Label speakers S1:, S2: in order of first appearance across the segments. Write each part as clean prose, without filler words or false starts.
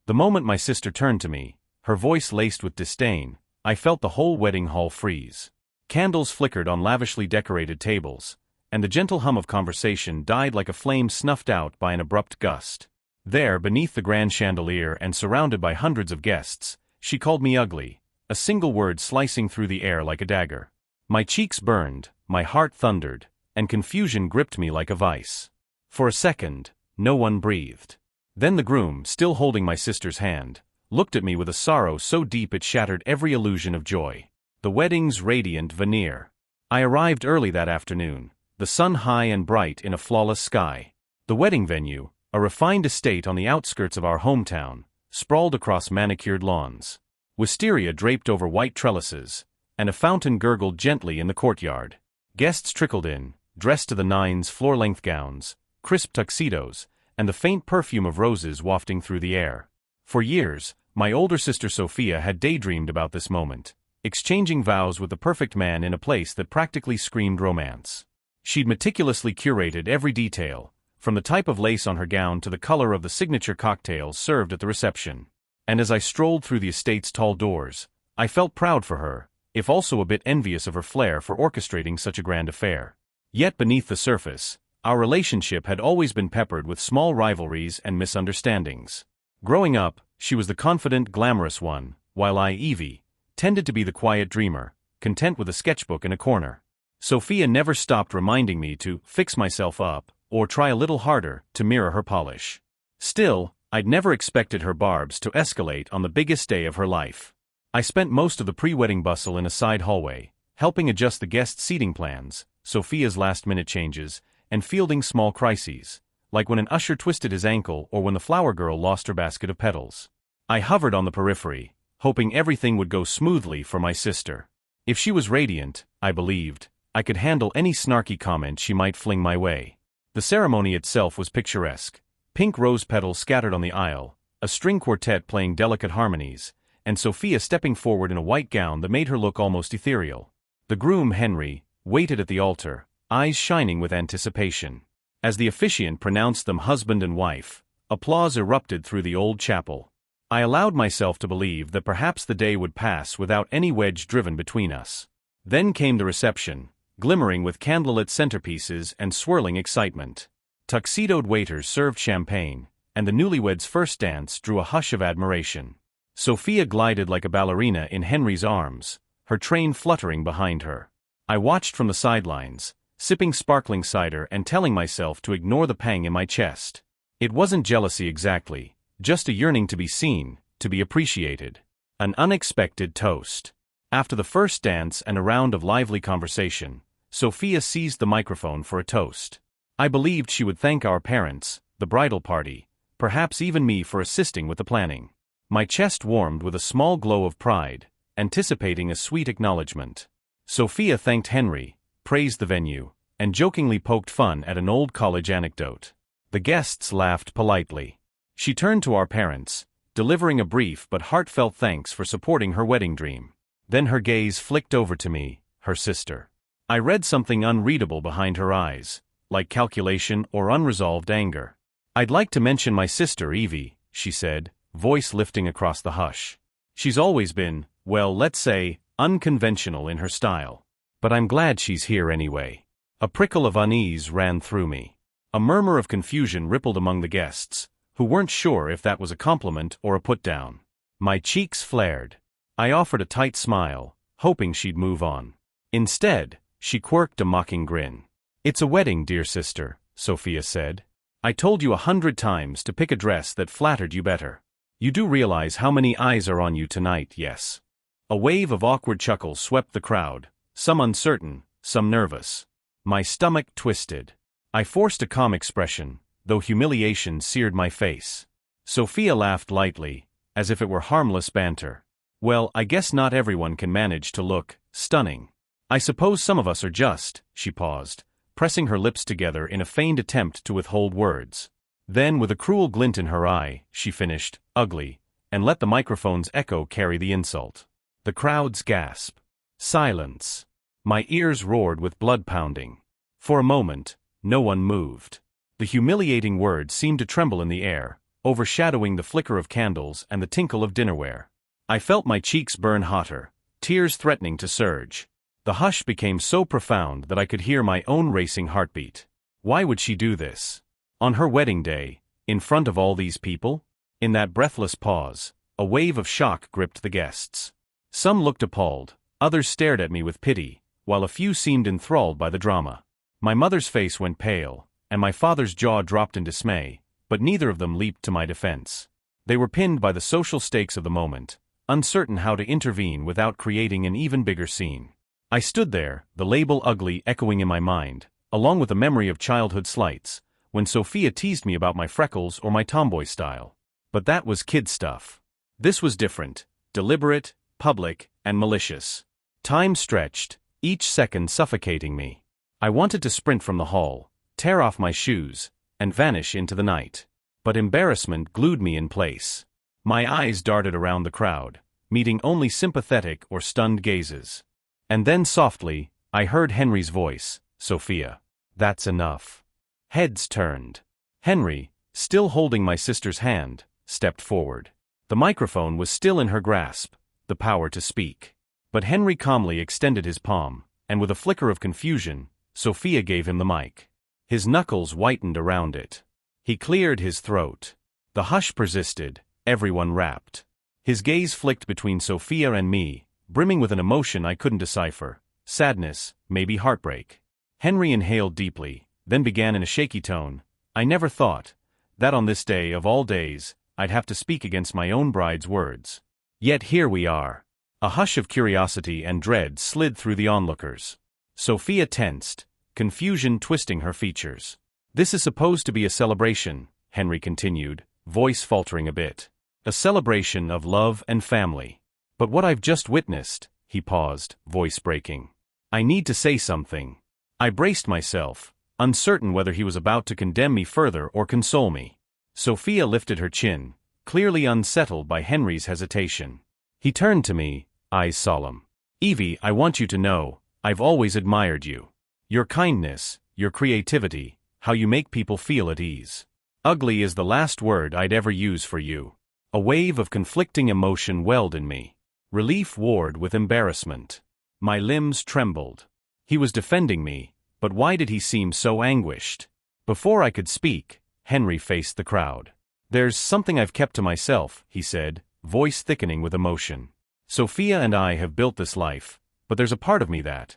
S1: The moment my sister turned to me, her voice laced with disdain, I felt the whole wedding hall freeze. Candles flickered on lavishly decorated tables, and the gentle hum of conversation died like a flame snuffed out by an abrupt gust. There, beneath the grand chandelier and surrounded by hundreds of guests, she called me ugly, a single word slicing through the air like a dagger. My cheeks burned, my heart thundered, and confusion gripped me like a vice. For a second, no one breathed. Then the groom, still holding my sister's hand, looked at me with a sorrow so deep it shattered every illusion of joy. The wedding's radiant veneer. I arrived early that afternoon, the sun high and bright in a flawless sky. The wedding venue, a refined estate on the outskirts of our hometown, sprawled across manicured lawns. Wisteria draped over white trellises, and a fountain gurgled gently in the courtyard. Guests trickled in, dressed to the nines, floor-length gowns, crisp tuxedos, and the faint perfume of roses wafting through the air. For years, my older sister Sophia had daydreamed about this moment, exchanging vows with the perfect man in a place that practically screamed romance. She'd meticulously curated every detail, from the type of lace on her gown to the color of the signature cocktails served at the reception. And as I strolled through the estate's tall doors, I felt proud for her, if also a bit envious of her flair for orchestrating such a grand affair. Yet beneath the surface, our relationship had always been peppered with small rivalries and misunderstandings. Growing up, she was the confident, glamorous one, while I, Evie, tended to be the quiet dreamer, content with a sketchbook in a corner. Sophia never stopped reminding me to fix myself up, or try a little harder to mirror her polish. Still, I'd never expected her barbs to escalate on the biggest day of her life. I spent most of the pre-wedding bustle in a side hallway, helping adjust the guest seating plans, Sophia's last-minute changes, and fielding small crises, like when an usher twisted his ankle or when the flower girl lost her basket of petals. I hovered on the periphery, hoping everything would go smoothly for my sister. If she was radiant, I believed, I could handle any snarky comment she might fling my way. The ceremony itself was picturesque. Pink rose petals scattered on the aisle, a string quartet playing delicate harmonies, and Sophia stepping forward in a white gown that made her look almost ethereal. The groom, Henry, waited at the altar, eyes shining with anticipation. As the officiant pronounced them husband and wife, applause erupted through the old chapel. I allowed myself to believe that perhaps the day would pass without any wedge driven between us. Then came the reception, glimmering with candlelit centerpieces and swirling excitement. Tuxedoed waiters served champagne, and the newlyweds' first dance drew a hush of admiration. Sophia glided like a ballerina in Henry's arms, her train fluttering behind her. I watched from the sidelines, sipping sparkling cider and telling myself to ignore the pang in my chest. It wasn't jealousy exactly, just a yearning to be seen, to be appreciated. An unexpected toast. After the first dance and a round of lively conversation, Sophia seized the microphone for a toast. I believed she would thank our parents, the bridal party, perhaps even me for assisting with the planning. My chest warmed with a small glow of pride, anticipating a sweet acknowledgement. Sophia thanked Henry, praised the venue, and jokingly poked fun at an old college anecdote. The guests laughed politely. She turned to our parents, delivering a brief but heartfelt thanks for supporting her wedding dream. Then her gaze flicked over to me, her sister. I read something unreadable behind her eyes, like calculation or unresolved anger. "I'd like to mention my sister Evie," she said, voice lifting across the hush. "She's always been, well, let's say, unconventional in her style. But I'm glad she's here anyway." A prickle of unease ran through me. A murmur of confusion rippled among the guests, who weren't sure if that was a compliment or a put-down. My cheeks flared. I offered a tight smile, hoping she'd move on. Instead, she quirked a mocking grin. "It's a wedding, dear sister," Sophia said. "I told you 100 times to pick a dress that flattered you better. You do realize how many eyes are on you tonight, yes?" A wave of awkward chuckles swept the crowd, some uncertain, some nervous. My stomach twisted. I forced a calm expression, though humiliation seared my face. Sophia laughed lightly, as if it were harmless banter. "Well, I guess not everyone can manage to look stunning. I suppose some of us are just," she paused, pressing her lips together in a feigned attempt to withhold words. Then, with a cruel glint in her eye, she finished, "ugly," and let the microphone's echo carry the insult. The crowd's gasp. Silence. My ears roared with blood pounding. For a moment, no one moved. The humiliating words seemed to tremble in the air, overshadowing the flicker of candles and the tinkle of dinnerware. I felt my cheeks burn hotter, tears threatening to surge. The hush became so profound that I could hear my own racing heartbeat. Why would she do this? On her wedding day, in front of all these people? In that breathless pause, a wave of shock gripped the guests. Some looked appalled, others stared at me with pity, while a few seemed enthralled by the drama. My mother's face went pale, and my father's jaw dropped in dismay, but neither of them leaped to my defense. They were pinned by the social stakes of the moment, uncertain how to intervene without creating an even bigger scene. I stood there, the label ugly echoing in my mind, along with a memory of childhood slights, when Sophia teased me about my freckles or my tomboy style. But that was kid stuff. This was different, deliberate, public, and malicious. Time stretched, each second suffocating me. I wanted to sprint from the hall, tear off my shoes, and vanish into the night. But embarrassment glued me in place. My eyes darted around the crowd, meeting only sympathetic or stunned gazes. And then softly, I heard Henry's voice, "Sophia, that's enough." Heads turned. Henry, still holding my sister's hand, stepped forward. The microphone was still in her grasp, the power to speak. But Henry calmly extended his palm, and with a flicker of confusion, Sophia gave him the mic. His knuckles whitened around it. He cleared his throat. The hush persisted, everyone rapt. His gaze flicked between Sophia and me, brimming with an emotion I couldn't decipher. Sadness, maybe heartbreak. Henry inhaled deeply, then began in a shaky tone, "I never thought that on this day of all days, I'd have to speak against my own bride's words. Yet here we are." A hush of curiosity and dread slid through the onlookers. Sophia tensed, confusion twisting her features. "This is supposed to be a celebration," Henry continued, voice faltering a bit. "A celebration of love and family. But what I've just witnessed," he paused, voice breaking. "I need to say something." I braced myself, uncertain whether he was about to condemn me further or console me. Sophia lifted her chin, clearly unsettled by Henry's hesitation. He turned to me, eyes solemn. "Evie, I want you to know, I've always admired you. Your kindness, your creativity, how you make people feel at ease. Ugly is the last word I'd ever use for you." A wave of conflicting emotion welled in me. Relief warred with embarrassment. My limbs trembled. He was defending me, but why did he seem so anguished? Before I could speak, Henry faced the crowd. "There's something I've kept to myself," he said, voice thickening with emotion. "Sophia and I have built this life, but there's a part of me that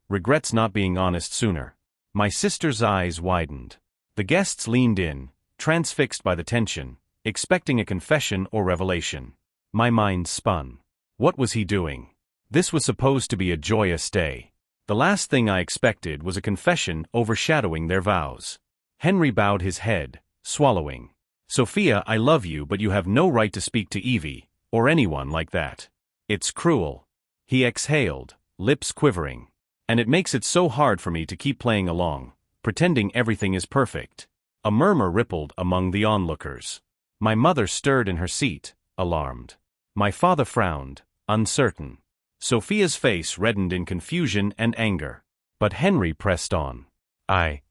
S1: regrets not being honest sooner." My sister's eyes widened. The guests leaned in, transfixed by the tension, expecting a confession or revelation. My mind spun. What was he doing? This was supposed to be a joyous day. The last thing I expected was a confession overshadowing their vows. Henry bowed his head, swallowing. "Sophia, I love you, but you have no right to speak to Evie, or anyone like that. It's cruel." He exhaled, lips quivering. "And it makes it so hard for me to keep playing along, pretending everything is perfect." A murmur rippled among the onlookers. My mother stirred in her seat, alarmed. My father frowned, uncertain. Sophia's face reddened in confusion and anger. But Henry pressed on. I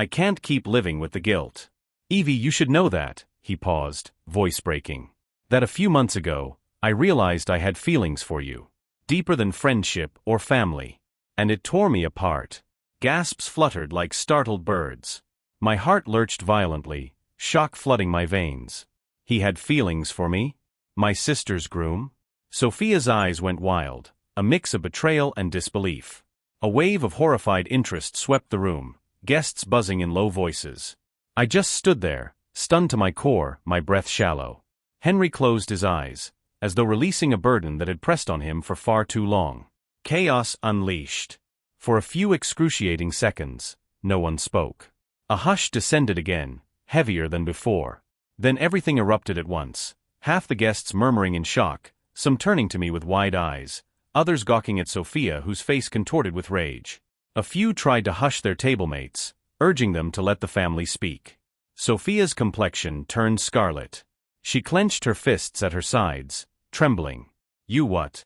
S1: can't keep living with the guilt. Evie, you should know that," he paused, voice breaking. "That a few months ago, I realized I had feelings for you. Deeper than friendship or family. And it tore me apart." Gasps fluttered like startled birds. My heart lurched violently, shock flooding my veins. He had feelings for me? My sister's groom? Sophia's eyes went wild, a mix of betrayal and disbelief. A wave of horrified interest swept the room, guests buzzing in low voices. I just stood there, stunned to my core, my breath shallow. Henry closed his eyes, as though releasing a burden that had pressed on him for far too long. Chaos unleashed. For a few excruciating seconds, no one spoke. A hush descended again, heavier than before. Then everything erupted at once, half the guests murmuring in shock, some turning to me with wide eyes, others gawking at Sophia whose face contorted with rage. A few tried to hush their tablemates, urging them to let the family speak. Sophia's complexion turned scarlet. She clenched her fists at her sides, trembling. "You what?"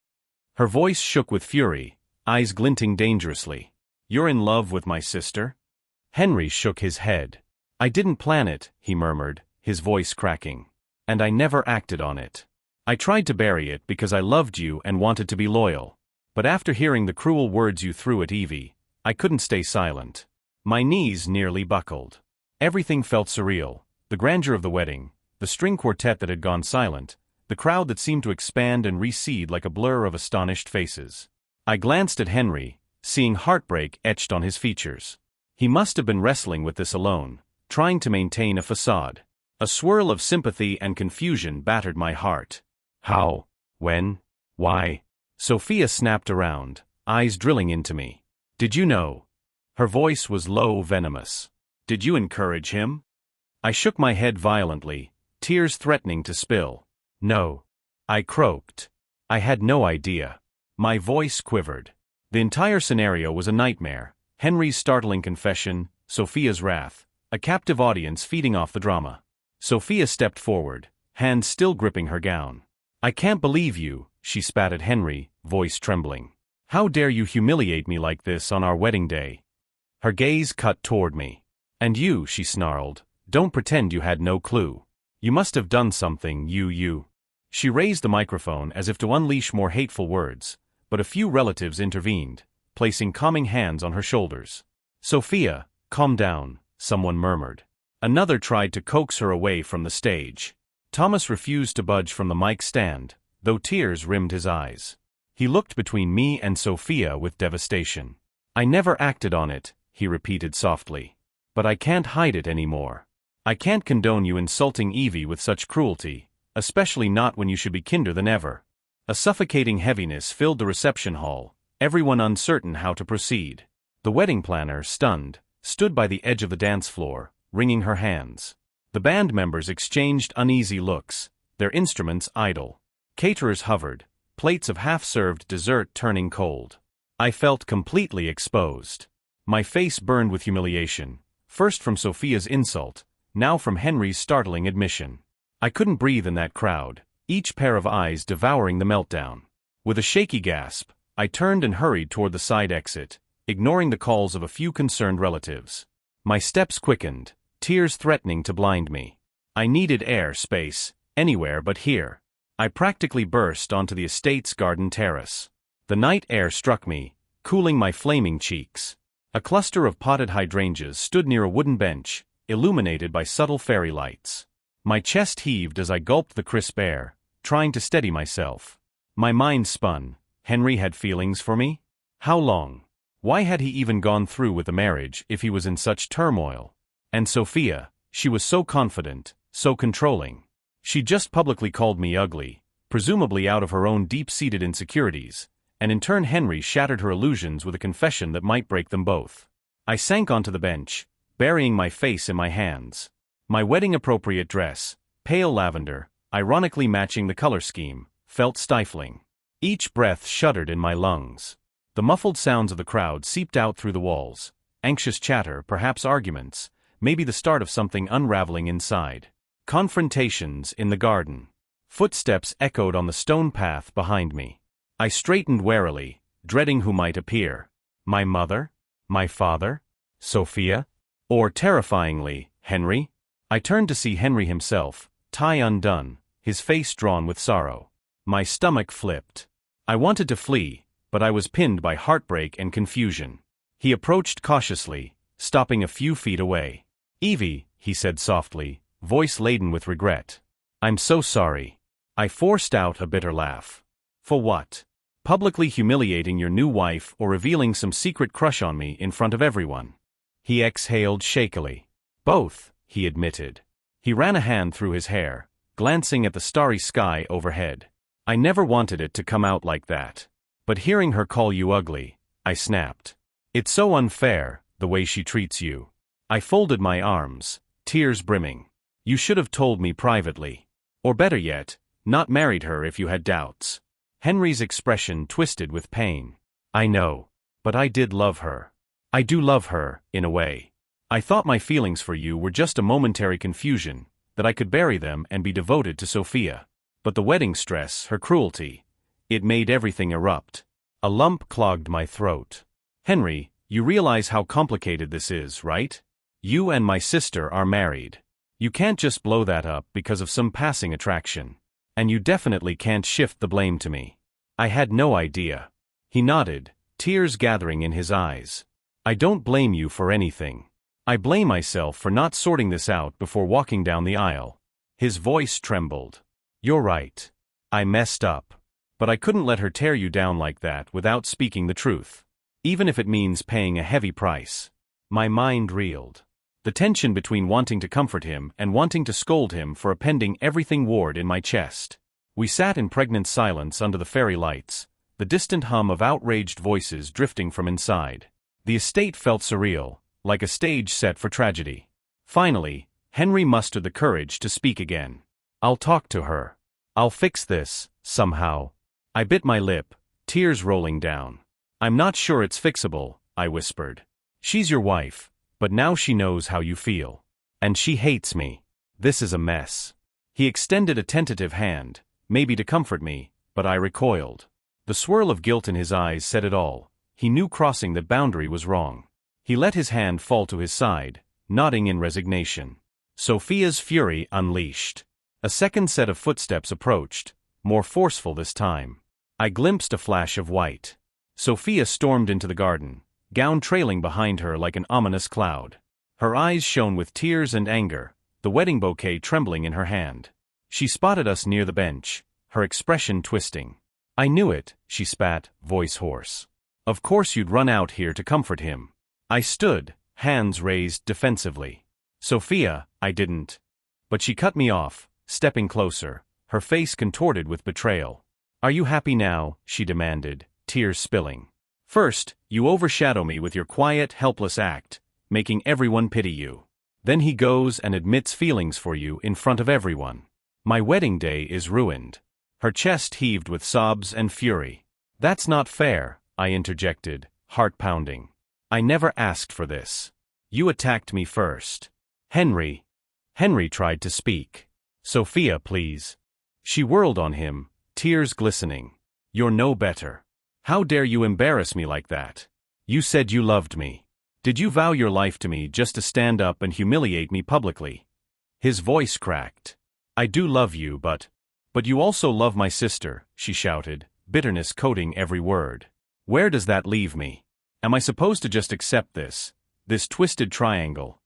S1: Her voice shook with fury, eyes glinting dangerously. "You're in love with my sister?" Henry shook his head. "I didn't plan it," he murmured, his voice cracking. and I never acted on it. I tried to bury it because I loved you and wanted to be loyal. But after hearing the cruel words you threw at Evie, I couldn't stay silent. My knees nearly buckled. Everything felt surreal: the grandeur of the wedding, the string quartet that had gone silent, the crowd that seemed to expand and recede like a blur of astonished faces. I glanced at Henry, seeing heartbreak etched on his features. He must have been wrestling with this alone, trying to maintain a facade. A swirl of sympathy and confusion battered my heart. How? When? Why? Sophia snapped around, eyes drilling into me. Did you know? Her voice was low, venomous. Did you encourage him? I shook my head violently, tears threatening to spill. No. I croaked. I had no idea. My voice quivered. The entire scenario was a nightmare: Henry's startling confession, Sophia's wrath, a captive audience feeding off the drama. Sophia stepped forward, hands still gripping her gown. I can't believe you, she spat at Henry, voice trembling. How dare you humiliate me like this on our wedding day? Her gaze cut toward me. And you, she snarled, don't pretend you had no clue. You must have done something, you. She raised the microphone as if to unleash more hateful words, but a few relatives intervened, placing calming hands on her shoulders. Sophia, calm down, someone murmured. Another tried to coax her away from the stage. Thomas refused to budge from the mic stand, though tears rimmed his eyes. He looked between me and Sophia with devastation. I never acted on it, he repeated softly. But I can't hide it anymore. I can't condone you insulting Evie with such cruelty, especially not when you should be kinder than ever. A suffocating heaviness filled the reception hall, everyone uncertain how to proceed. The wedding planner, stunned, stood by the edge of the dance floor, wringing her hands. The band members exchanged uneasy looks, their instruments idle. Caterers hovered, plates of half-served dessert turning cold. I felt completely exposed. My face burned with humiliation, first from Sophia's insult, now from Henry's startling admission. I couldn't breathe in that crowd, each pair of eyes devouring the meltdown. With a shaky gasp, I turned and hurried toward the side exit, ignoring the calls of a few concerned relatives. My steps quickened, tears threatening to blind me. I needed air, space, anywhere but here. I practically burst onto the estate's garden terrace. The night air struck me, cooling my flaming cheeks. A cluster of potted hydrangeas stood near a wooden bench, illuminated by subtle fairy lights. My chest heaved as I gulped the crisp air, trying to steady myself. My mind spun. Henry had feelings for me? How long? Why had he even gone through with the marriage if he was in such turmoil? And Sophia, she was so confident, so controlling. She just publicly called me ugly, presumably out of her own deep-seated insecurities, and in turn Henry shattered her illusions with a confession that might break them both. I sank onto the bench, burying my face in my hands. My wedding-appropriate dress, pale lavender, ironically matching the color scheme, felt stifling. Each breath shuddered in my lungs. The muffled sounds of the crowd seeped out through the walls. Anxious chatter, perhaps arguments, maybe the start of something unraveling inside. Confrontations in the garden. Footsteps echoed on the stone path behind me. I straightened warily, dreading who might appear. My mother? My father? Sophia? Or, terrifyingly, Henry? I turned to see Henry himself, tie undone, his face drawn with sorrow. My stomach flipped. I wanted to flee, but I was pinned by heartbreak and confusion. He approached cautiously, stopping a few feet away. Evie, he said softly, voice laden with regret. I'm so sorry. I forced out a bitter laugh. For what? Publicly humiliating your new wife or revealing some secret crush on me in front of everyone? He exhaled shakily. Both, he admitted. He ran a hand through his hair, glancing at the starry sky overhead. I never wanted it to come out like that. But hearing her call you ugly, I snapped. It's so unfair, the way she treats you. I folded my arms, tears brimming. You should have told me privately. Or better yet, not married her if you had doubts. Henry's expression twisted with pain. I know. But I did love her. I do love her, in a way. I thought my feelings for you were just a momentary confusion, that I could bury them and be devoted to Sophia. But the wedding stress, her cruelty, it made everything erupt. A lump clogged my throat. Henry, you realize how complicated this is, right? You and my sister are married. You can't just blow that up because of some passing attraction. And you definitely can't shift the blame to me. I had no idea. He nodded, tears gathering in his eyes. I don't blame you for anything. I blame myself for not sorting this out before walking down the aisle. His voice trembled. You're right. I messed up. But I couldn't let her tear you down like that without speaking the truth. Even if it means paying a heavy price. My mind reeled. The tension between wanting to comfort him and wanting to scold him for appending everything warred in my chest. We sat in pregnant silence under the fairy lights, the distant hum of outraged voices drifting from inside. The estate felt surreal, like a stage set for tragedy. Finally, Henry mustered the courage to speak again. I'll talk to her. I'll fix this, somehow. I bit my lip, tears rolling down. I'm not sure it's fixable, I whispered. She's your wife, but now she knows how you feel. And she hates me. This is a mess. He extended a tentative hand, maybe to comfort me, but I recoiled. The swirl of guilt in his eyes said it all. He knew crossing that boundary was wrong. He let his hand fall to his side, nodding in resignation. Sophia's fury unleashed. A second set of footsteps approached, more forceful this time. I glimpsed a flash of white. Sophia stormed into the garden, gown trailing behind her like an ominous cloud. Her eyes shone with tears and anger, the wedding bouquet trembling in her hand. She spotted us near the bench, her expression twisting. I knew it, she spat, voice hoarse. Of course you'd run out here to comfort him. I stood, hands raised defensively. Sophia, I didn't. But she cut me off, stepping closer, her face contorted with betrayal. Are you happy now? She demanded, tears spilling. First, you overshadow me with your quiet, helpless act, making everyone pity you. Then he goes and admits feelings for you in front of everyone. My wedding day is ruined. Her chest heaved with sobs and fury. That's not fair, I interjected, heart pounding. I never asked for this. You attacked me first. Henry tried to speak. Sophia, please. She whirled on him, tears glistening. You're no better. How dare you embarrass me like that? You said you loved me. Did you vow your life to me just to stand up and humiliate me publicly? His voice cracked. I do love you, but you also love my sister, she shouted, bitterness coating every word. Where does that leave me? Am I supposed to just accept this twisted triangle?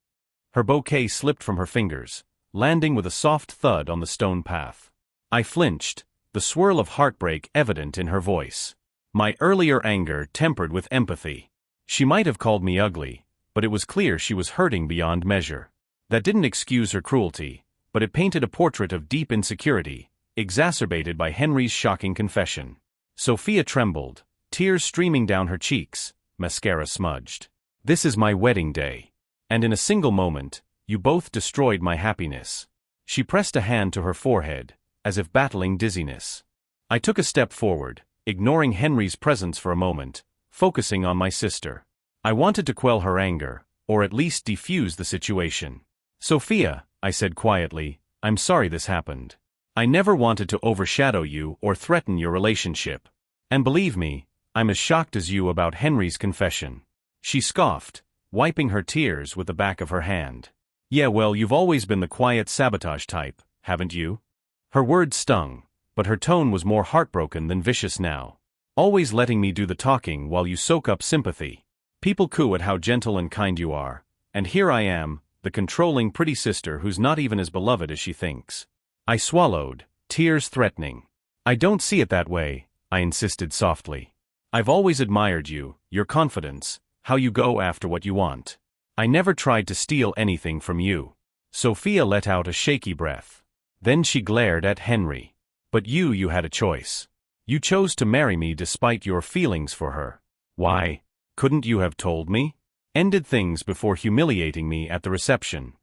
S1: Her bouquet slipped from her fingers, landing with a soft thud on the stone path. I flinched, the swirl of heartbreak evident in her voice. My earlier anger tempered with empathy. She might have called me ugly, but it was clear she was hurting beyond measure. That didn't excuse her cruelty, but it painted a portrait of deep insecurity, exacerbated by Henry's shocking confession. Sophia trembled, tears streaming down her cheeks, mascara smudged. This is my wedding day. And in a single moment, you both destroyed my happiness. She pressed a hand to her forehead, as if battling dizziness. I took a step forward, ignoring Henry's presence for a moment, focusing on my sister. I wanted to quell her anger, or at least defuse the situation. Sophia, I said quietly, I'm sorry this happened. I never wanted to overshadow you or threaten your relationship. And believe me, I'm as shocked as you about Henry's confession. She scoffed, wiping her tears with the back of her hand. Yeah, well, you've always been the quiet sabotage type, haven't you? Her words stung, but her tone was more heartbroken than vicious now. Always letting me do the talking while you soak up sympathy. People coo at how gentle and kind you are, and here I am, the controlling pretty sister who's not even as beloved as she thinks. I swallowed, tears threatening. I don't see it that way, I insisted softly. I've always admired you, your confidence, how you go after what you want. I never tried to steal anything from you. Sophia let out a shaky breath. Then she glared at Henry. But you had a choice. You chose to marry me despite your feelings for her. Why? Couldn't you have told me? Ended things before humiliating me at the reception.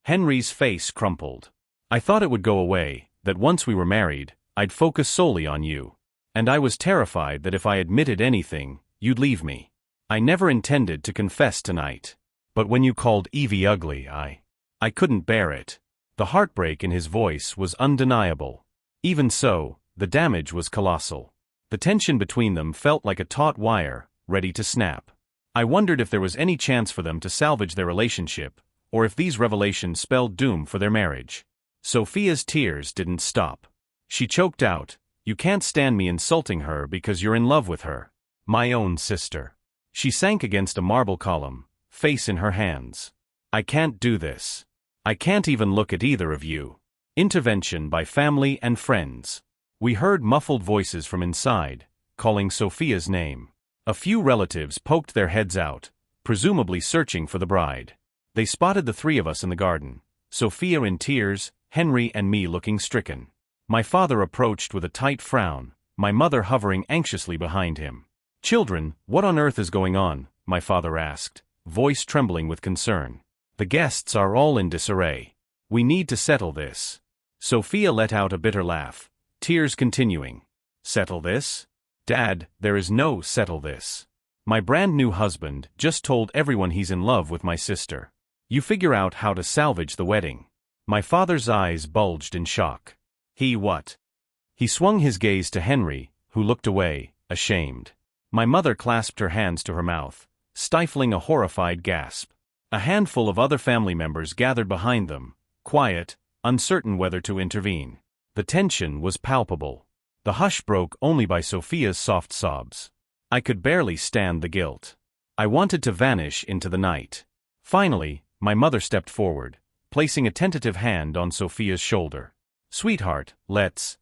S1: Henry's face crumpled. I thought it would go away, that once we were married, I'd focus solely on you. And I was terrified that if I admitted anything, you'd leave me. I never intended to confess tonight. But when you called Evie ugly, I couldn't bear it. The heartbreak in his voice was undeniable. Even so, the damage was colossal. The tension between them felt like a taut wire, ready to snap. I wondered if there was any chance for them to salvage their relationship, or if these revelations spelled doom for their marriage. Sophia's tears didn't stop. She choked out, "You can't stand me insulting her because you're in love with her. My own sister." She sank against a marble column, face in her hands. "I can't do this. I can't even look at either of you." Intervention by family and friends. We heard muffled voices from inside, calling Sophia's name. A few relatives poked their heads out, presumably searching for the bride. They spotted the three of us in the garden, Sophia in tears, Henry and me looking stricken. My father approached with a tight frown, my mother hovering anxiously behind him. "Children, what on earth is going on?" my father asked, voice trembling with concern. "The guests are all in disarray. We need to settle this." Sophia let out a bitter laugh, tears continuing. "Settle this? Dad, there is no settle this. My brand new husband just told everyone he's in love with my sister. You figure out how to salvage the wedding." My father's eyes bulged in shock. "He what?" He swung his gaze to Henry, who looked away, ashamed. My mother clasped her hands to her mouth, stifling a horrified gasp. A handful of other family members gathered behind them, quiet, uncertain whether to intervene. The tension was palpable. The hush broke only by Sophia's soft sobs. I could barely stand the guilt. I wanted to vanish into the night. Finally, my mother stepped forward, placing a tentative hand on Sophia's shoulder. "Sweetheart, let's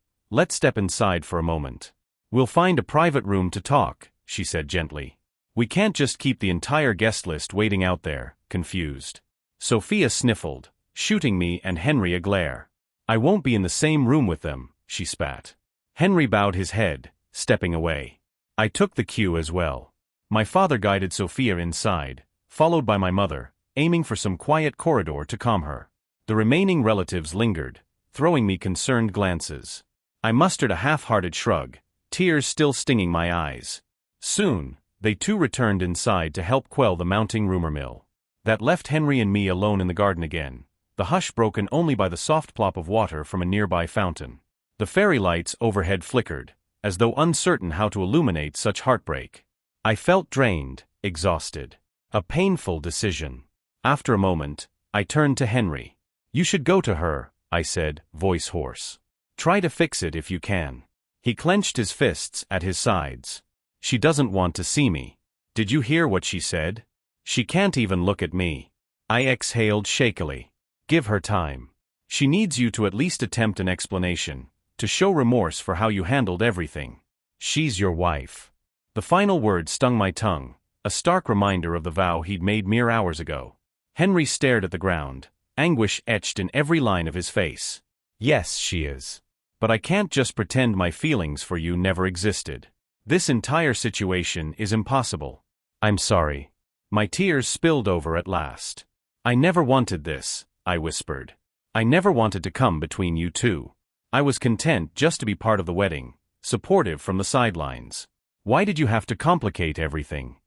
S1: step inside for a moment. We'll find a private room to talk," she said gently. "We can't just keep the entire guest list waiting out there, confused." Sophia sniffled, shooting me and Henry a glare. "I won't be in the same room with them," she spat. Henry bowed his head, stepping away. I took the cue as well. My father guided Sophia inside, followed by my mother, aiming for some quiet corridor to calm her. The remaining relatives lingered, throwing me concerned glances. I mustered a half-hearted shrug, tears still stinging my eyes. Soon, they too returned inside to help quell the mounting rumor mill. That left Henry and me alone in the garden again, the hush broken only by the soft plop of water from a nearby fountain. The fairy lights overhead flickered, as though uncertain how to illuminate such heartbreak. I felt drained, exhausted. A painful decision. After a moment, I turned to Henry. "You should go to her," I said, voice hoarse. "Try to fix it if you can." He clenched his fists at his sides. "She doesn't want to see me. Did you hear what she said? She can't even look at me." I exhaled shakily. "Give her time. She needs you to at least attempt an explanation, to show remorse for how you handled everything. She's your wife." The final word stung my tongue, a stark reminder of the vow he'd made mere hours ago. Henry stared at the ground, anguish etched in every line of his face. "Yes, she is. But I can't just pretend my feelings for you never existed. This entire situation is impossible. I'm sorry." My tears spilled over at last. "I never wanted this," I whispered. "I never wanted to come between you two. I was content just to be part of the wedding, supportive from the sidelines. Why did you have to complicate everything?"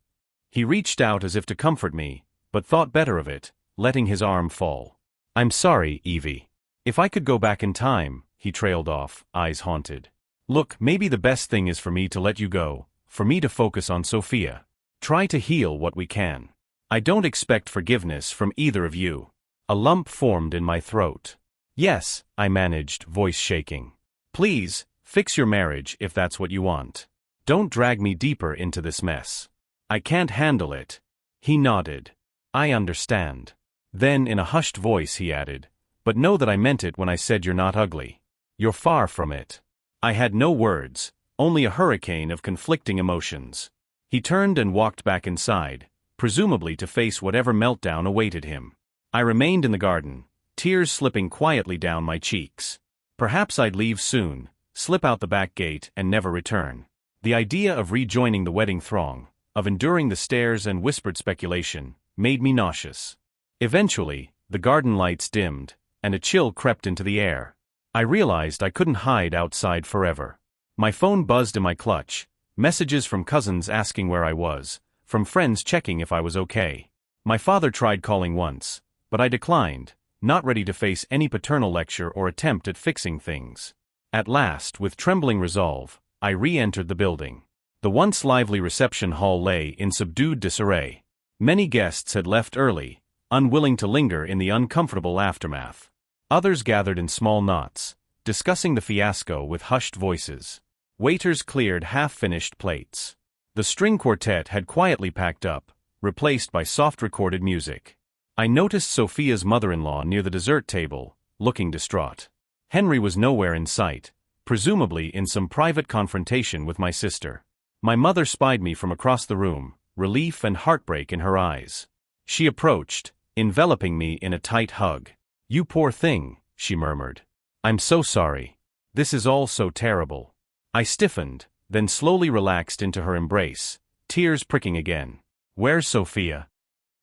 S1: He reached out as if to comfort me, but thought better of it, letting his arm fall. "I'm sorry, Evie. If I could go back in time," he trailed off, eyes haunted. "Look, maybe the best thing is for me to let you go, for me to focus on Sophia. Try to heal what we can. I don't expect forgiveness from either of you." A lump formed in my throat. "Yes," I managed, voice shaking. "Please, fix your marriage if that's what you want. Don't drag me deeper into this mess. I can't handle it." He nodded. "I understand." Then in a hushed voice he added, "But know that I meant it when I said you're not ugly. You're far from it." I had no words, only a hurricane of conflicting emotions. He turned and walked back inside, presumably to face whatever meltdown awaited him. I remained in the garden, tears slipping quietly down my cheeks. Perhaps I'd leave soon, slip out the back gate and never return. The idea of rejoining the wedding throng, of enduring the stares and whispered speculation, made me nauseous. Eventually, the garden lights dimmed, and a chill crept into the air. I realized I couldn't hide outside forever. My phone buzzed in my clutch, messages from cousins asking where I was, from friends checking if I was okay. My father tried calling once, but I declined, not ready to face any paternal lecture or attempt at fixing things. At last, with trembling resolve, I re-entered the building. The once lively reception hall lay in subdued disarray. Many guests had left early, unwilling to linger in the uncomfortable aftermath. Others gathered in small knots, discussing the fiasco with hushed voices. Waiters cleared half-finished plates. The string quartet had quietly packed up, replaced by soft recorded music. I noticed Sophia's mother-in-law near the dessert table, looking distraught. Henry was nowhere in sight, presumably in some private confrontation with my sister. My mother spied me from across the room, relief and heartbreak in her eyes. She approached, enveloping me in a tight hug. "You poor thing," she murmured. "I'm so sorry. This is all so terrible." I stiffened, then slowly relaxed into her embrace, tears pricking again. "Where's Sophia?"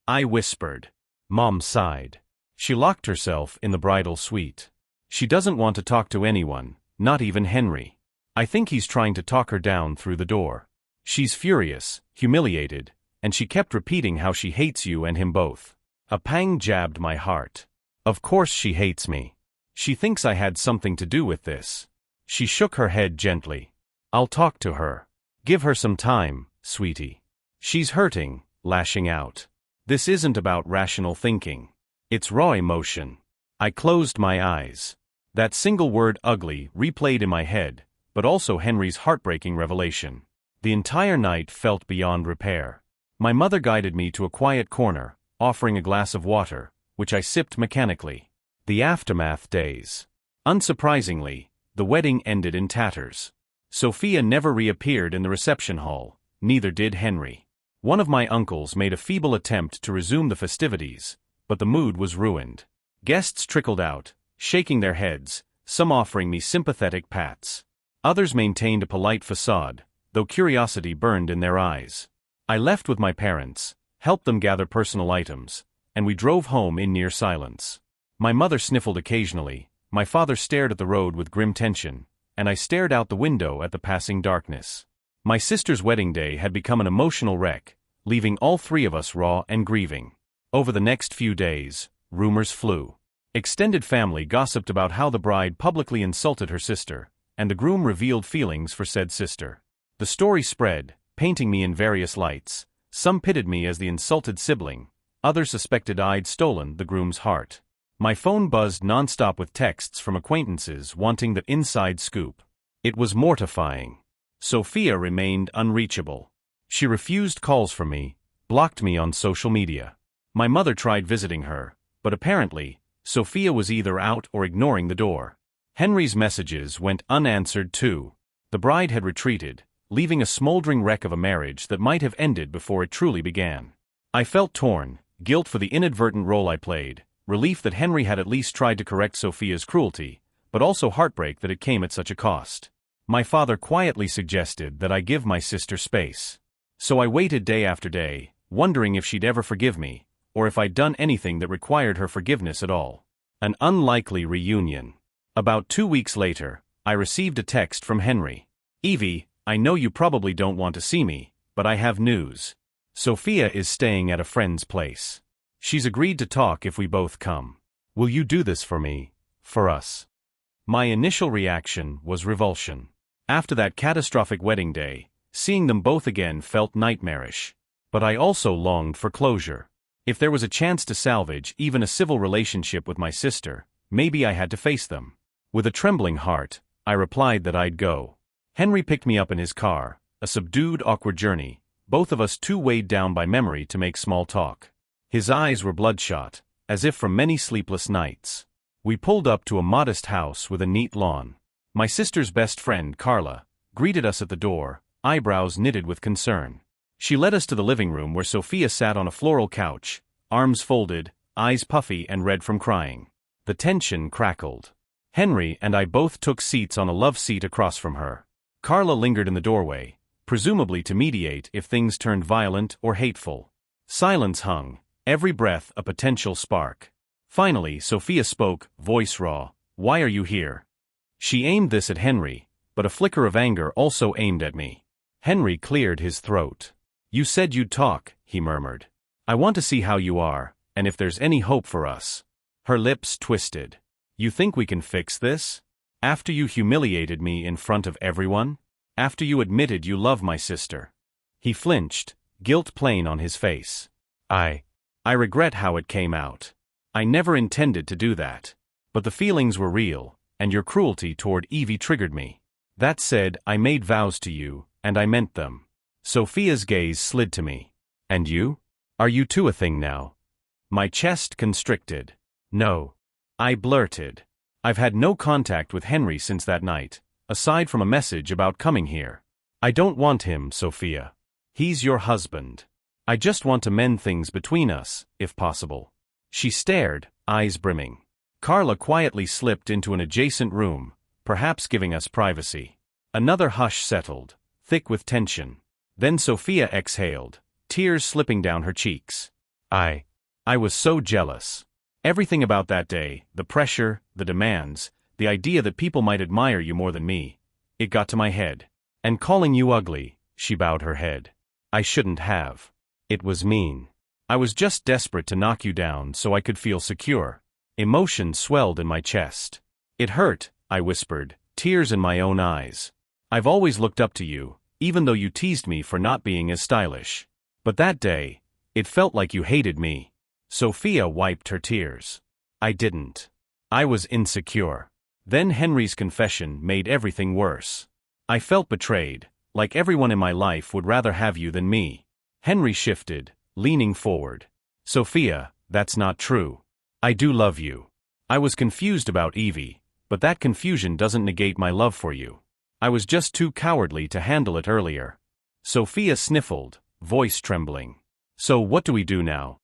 S1: I whispered. Mom sighed. She locked herself in the bridal suite. She doesn't want to talk to anyone, not even Henry. I think he's trying to talk her down through the door. She's furious, humiliated, and she kept repeating how she hates you and him both. A pang jabbed my heart. Of course she hates me. She thinks I had something to do with this. She shook her head gently. "I'll talk to her. Give her some time, sweetie. She's hurting, lashing out. This isn't about rational thinking. It's raw emotion." I closed my eyes. That single word ugly replayed in my head, but also Henry's heartbreaking revelation. The entire night felt beyond repair. My mother guided me to a quiet corner, offering a glass of water, which I sipped mechanically. The aftermath days. Unsurprisingly, the wedding ended in tatters. Sophia never reappeared in the reception hall, neither did Henry. One of my uncles made a feeble attempt to resume the festivities, but the mood was ruined. Guests trickled out, shaking their heads, some offering me sympathetic pats. Others maintained a polite facade, though curiosity burned in their eyes. I left with my parents, helped them gather personal items, and we drove home in near silence. My mother sniffled occasionally, my father stared at the road with grim tension, and I stared out the window at the passing darkness. My sister's wedding day had become an emotional wreck, leaving all three of us raw and grieving. Over the next few days, rumors flew. Extended family gossiped about how the bride publicly insulted her sister, and the groom revealed feelings for said sister. The story spread, painting me in various lights. Some pitted me as the insulted sibling, others suspected I'd stolen the groom's heart. My phone buzzed nonstop with texts from acquaintances wanting the inside scoop. It was mortifying. Sophia remained unreachable. She refused calls from me, blocked me on social media. My mother tried visiting her, but apparently, Sophia was either out or ignoring the door. Henry's messages went unanswered too. The bride had retreated, leaving a smoldering wreck of a marriage that might have ended before it truly began. I felt torn, guilt for the inadvertent role I played, relief that Henry had at least tried to correct Sophia's cruelty, but also heartbreak that it came at such a cost. My father quietly suggested that I give my sister space. So I waited day after day, wondering if she'd ever forgive me, or if I'd done anything that required her forgiveness at all. An unlikely reunion. About 2 weeks later, I received a text from Henry. "Evie, I know you probably don't want to see me, but I have news. Sophia is staying at a friend's place. She's agreed to talk if we both come. Will you do this for me, for us?" My initial reaction was revulsion. After that catastrophic wedding day, seeing them both again felt nightmarish. But I also longed for closure. If there was a chance to salvage even a civil relationship with my sister, maybe I had to face them. With a trembling heart, I replied that I'd go. Henry picked me up in his car, a subdued, awkward journey, both of us too weighed down by memory to make small talk. His eyes were bloodshot, as if from many sleepless nights. We pulled up to a modest house with a neat lawn. My sister's best friend, Carla, greeted us at the door, eyebrows knitted with concern. She led us to the living room where Sophia sat on a floral couch, arms folded, eyes puffy and red from crying. The tension crackled. Henry and I both took seats on a love seat across from her. Carla lingered in the doorway, presumably to mediate if things turned violent or hateful. Silence hung, every breath a potential spark. Finally, Sophia spoke, voice raw. "Why are you here?" She aimed this at Henry, but a flicker of anger also aimed at me. Henry cleared his throat. "You said you'd talk," he murmured. "I want to see how you are, and if there's any hope for us." Her lips twisted. "You think we can fix this? After you humiliated me in front of everyone? After you admitted you love my sister?" He flinched, guilt plain on his face. I I regret how it came out. I never intended to do that. But the feelings were real, and your cruelty toward Evie triggered me. That said, I made vows to you, and I meant them. Sophia's gaze slid to me. And you? Are you too a thing now? My chest constricted. No. I blurted. I've had no contact with Henry since that night, aside from a message about coming here. I don't want him, Sophia. He's your husband. I just want to mend things between us, if possible. She stared, eyes brimming. Carla quietly slipped into an adjacent room, perhaps giving us privacy. Another hush settled, thick with tension. Then Sophia exhaled, tears slipping down her cheeks. I was so jealous. Everything about that day, the pressure, the demands, the idea that people might admire you more than me, it got to my head. And calling you ugly, she bowed her head. I shouldn't have. It was mean. I was just desperate to knock you down so I could feel secure. Emotion swelled in my chest. It hurt, I whispered, tears in my own eyes. I've always looked up to you, even though you teased me for not being as stylish. But that day, it felt like you hated me. Sophia wiped her tears. I didn't. I was insecure. Then Henry's confession made everything worse. I felt betrayed, like everyone in my life would rather have you than me. Henry shifted, leaning forward. Sophia, that's not true. I do love you. I was confused about Evie, but that confusion doesn't negate my love for you. I was just too cowardly to handle it earlier. Sophia sniffled, voice trembling. So what do we do now?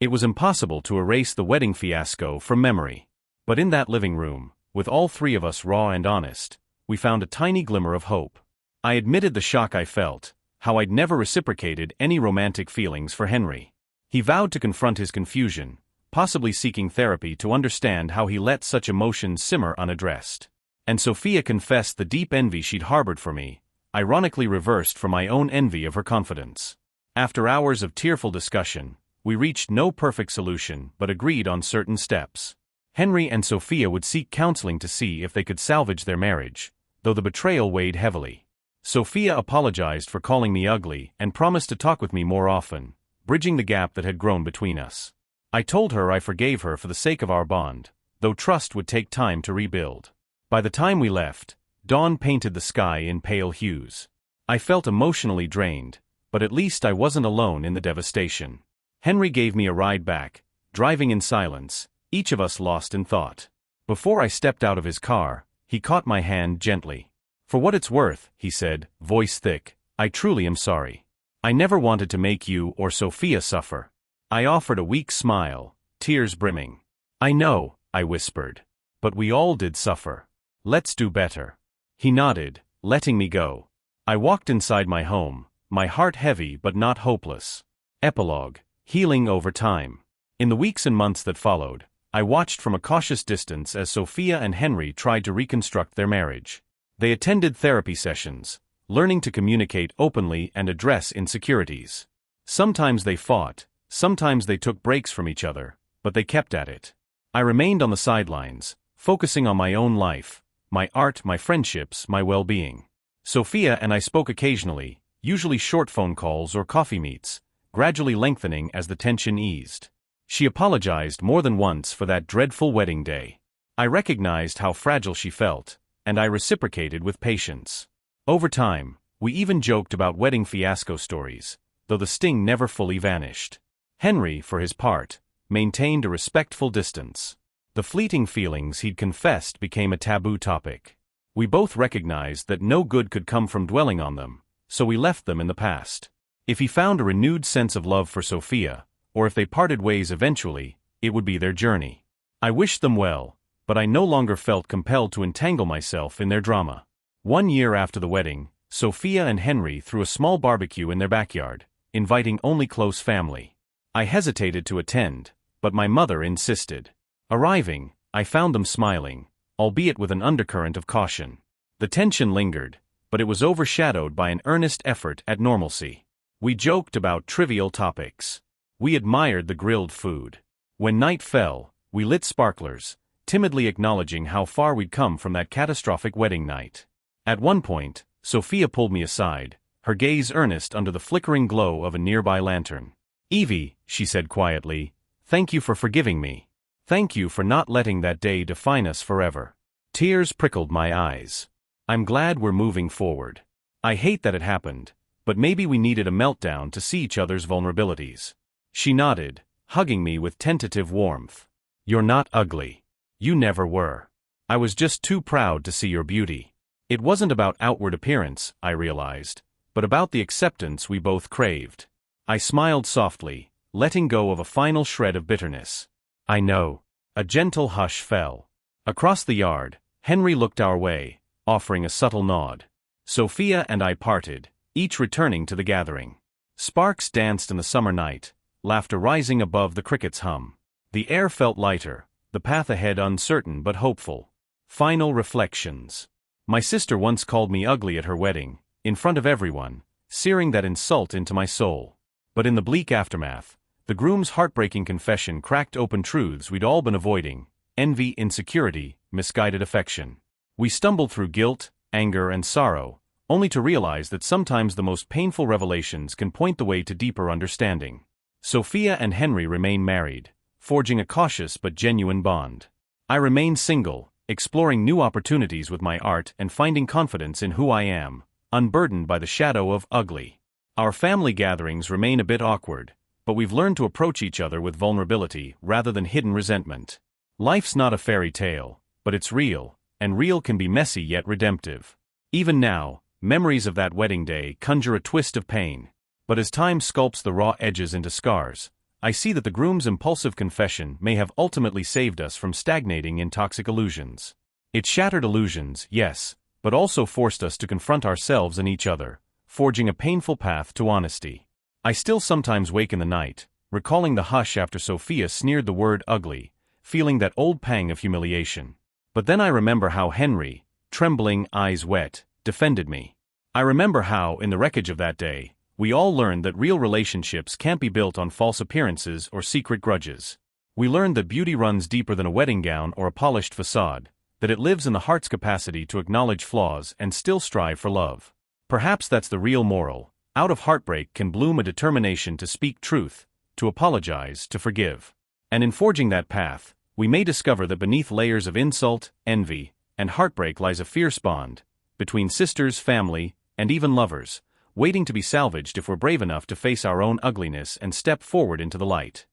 S1: It was impossible to erase the wedding fiasco from memory. But in that living room, with all three of us raw and honest, we found a tiny glimmer of hope. I admitted the shock I felt, how I'd never reciprocated any romantic feelings for Henry. He vowed to confront his confusion, possibly seeking therapy to understand how he let such emotions simmer unaddressed. And Sophia confessed the deep envy she'd harbored for me, ironically reversed from my own envy of her confidence. After hours of tearful discussion, we reached no perfect solution but agreed on certain steps. Henry and Sophia would seek counseling to see if they could salvage their marriage, though the betrayal weighed heavily. Sophia apologized for calling me ugly and promised to talk with me more often, bridging the gap that had grown between us. I told her I forgave her for the sake of our bond, though trust would take time to rebuild. By the time we left, dawn painted the sky in pale hues. I felt emotionally drained, but at least I wasn't alone in the devastation. Henry gave me a ride back, driving in silence, each of us lost in thought. Before I stepped out of his car, he caught my hand gently. For what it's worth, he said, voice thick, I truly am sorry. I never wanted to make you or Sophia suffer. I offered a weak smile, tears brimming. I know, I whispered. But we all did suffer. Let's do better. He nodded, letting me go. I walked inside my home, my heart heavy but not hopeless. Epilogue. Healing over time. In the weeks and months that followed, I watched from a cautious distance as Sophia and Henry tried to reconstruct their marriage. They attended therapy sessions, learning to communicate openly and address insecurities. Sometimes they fought, sometimes they took breaks from each other, but they kept at it. I remained on the sidelines, focusing on my own life, my art, my friendships, my well-being. Sophia and I spoke occasionally, usually short phone calls or coffee meets, gradually lengthening as the tension eased. She apologized more than once for that dreadful wedding day. I recognized how fragile she felt, and I reciprocated with patience. Over time, we even joked about wedding fiasco stories, though the sting never fully vanished. Henry, for his part, maintained a respectful distance. The fleeting feelings he'd confessed became a taboo topic. We both recognized that no good could come from dwelling on them, so we left them in the past. If he found a renewed sense of love for Sophia, or if they parted ways eventually, it would be their journey. I wished them well, but I no longer felt compelled to entangle myself in their drama. 1 year after the wedding, Sophia and Henry threw a small barbecue in their backyard, inviting only close family. I hesitated to attend, but my mother insisted. Arriving, I found them smiling, albeit with an undercurrent of caution. The tension lingered, but it was overshadowed by an earnest effort at normalcy. We joked about trivial topics. We admired the grilled food. When night fell, we lit sparklers, timidly acknowledging how far we'd come from that catastrophic wedding night. At one point, Sophia pulled me aside, her gaze earnest under the flickering glow of a nearby lantern. Evie, she said quietly, thank you for forgiving me. Thank you for not letting that day define us forever. Tears prickled my eyes. I'm glad we're moving forward. I hate that it happened, but maybe we needed a meltdown to see each other's vulnerabilities. She nodded, hugging me with tentative warmth. You're not ugly. You never were. I was just too proud to see your beauty. It wasn't about outward appearance, I realized, but about the acceptance we both craved. I smiled softly, letting go of a final shred of bitterness. I know. A gentle hush fell. Across the yard, Henry looked our way, offering a subtle nod. Sophia and I parted, each returning to the gathering. Sparks danced in the summer night, laughter rising above the crickets' hum. The air felt lighter, the path ahead uncertain but hopeful. Final reflections. My sister once called me ugly at her wedding, in front of everyone, searing that insult into my soul. But in the bleak aftermath, the groom's heartbreaking confession cracked open truths we'd all been avoiding: envy, insecurity, misguided affection. We stumbled through guilt, anger, and sorrow, only to realize that sometimes the most painful revelations can point the way to deeper understanding. Sophia and Henry remain married, forging a cautious but genuine bond. I remain single, exploring new opportunities with my art and finding confidence in who I am, unburdened by the shadow of ugly. Our family gatherings remain a bit awkward, but we've learned to approach each other with vulnerability rather than hidden resentment. Life's not a fairy tale, but it's real, and real can be messy yet redemptive. Even now, memories of that wedding day conjure a twist of pain, but as time sculpts the raw edges into scars, I see that the groom's impulsive confession may have ultimately saved us from stagnating in toxic illusions. It shattered illusions, yes, but also forced us to confront ourselves and each other, forging a painful path to honesty. I still sometimes wake in the night, recalling the hush after Sophia sneered the word ugly, feeling that old pang of humiliation. But then I remember how Henry, trembling, eyes wet, defended me. I remember how, in the wreckage of that day, we all learned that real relationships can't be built on false appearances or secret grudges. We learned that beauty runs deeper than a wedding gown or a polished facade, that it lives in the heart's capacity to acknowledge flaws and still strive for love. Perhaps that's the real moral. Out of heartbreak can bloom a determination to speak truth, to apologize, to forgive. And in forging that path, we may discover that beneath layers of insult, envy, and heartbreak lies a fierce bond, between sisters, family, and even lovers, waiting to be salvaged if we're brave enough to face our own ugliness and step forward into the light.